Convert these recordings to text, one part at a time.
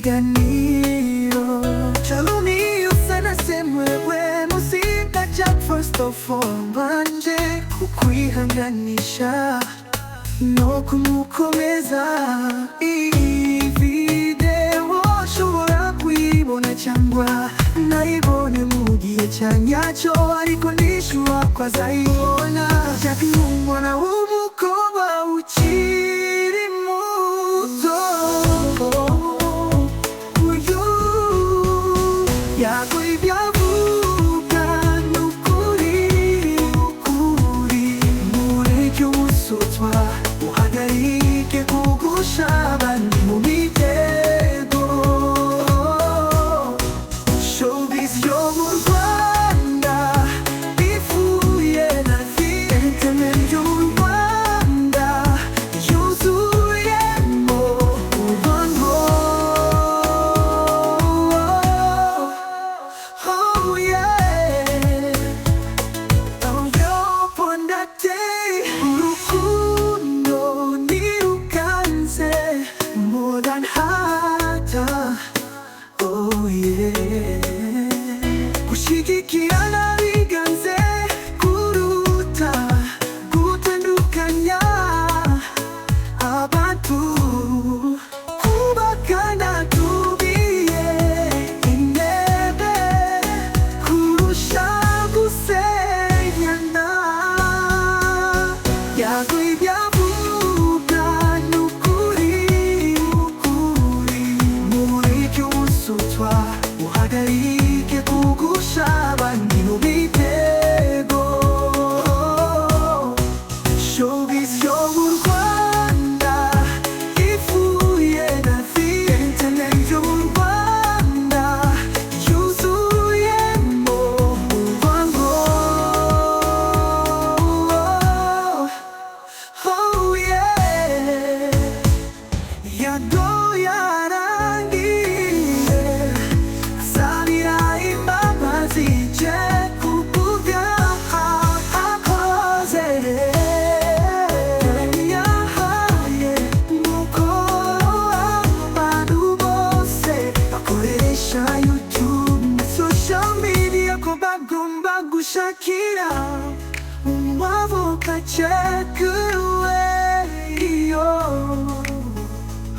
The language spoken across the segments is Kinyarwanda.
ikiganiro cy'abami usana semwewe musika Jack first of all mbanje kukwihanganisha no kumukomeza. Iyi video ushobora kuyibona cyangwa nayibone mu gihe cya nyacyo, ariko nishura ko azayibona. Jack ni umwana w'umukobwa ukiri muto, uyu Yago ibyo avuga ni ukuri, mureke ubusutwa uhagarike kugusha abandi mu mitego. Showbiz yo mu Rwanda ifuye na entertainment yo mu Rwanda yuzuyemo ubuvango. Oh yeah, oh yo pondate urukundo nirukanze more than hata. Oh yeah, gushyigikirana biganze kuruta gutandukanya abantu, kubakana tubiye intebe kurusha gusenyana. Yago ibyo avuga ni ukuri, mureke ubusutwa uhagarike kugusha abandi mu mitego. Showbiz yo mu Rwanda ifuye na entertainment yo mu Rwanda yuzuyemo ubuvango. Oh yeah, Yago yarangiye Asabira Imbabazi je kubw'ibyaha akoze. Yahaye umukoro abantu bose bakoresha YouTube na social media ko bagomba gushakira umwavoka cekuwe.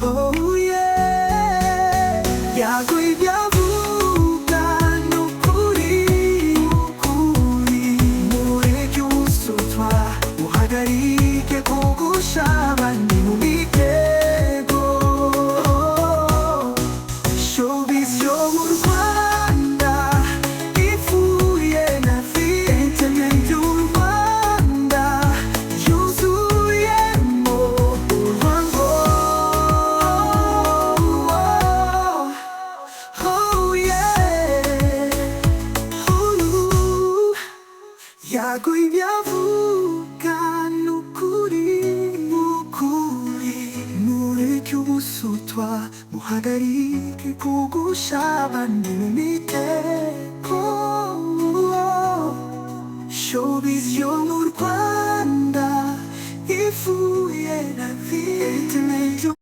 Oh yeah, Yago ibyo avuga ni ukuri, mureke ubusutwa uhagarike kugusha abandi mu mitego. Showbiz yo mu Rwanda ifuye na entertainment yo mu Rwanda yuzuyemo ubuvango. Oh yeah, Yago ibyo avuga ni ukuri, mureke ubusutwa muhagarike kugusha abandi mu mitego. Showbiz yo mu Rwanda ifuye na entertainment yo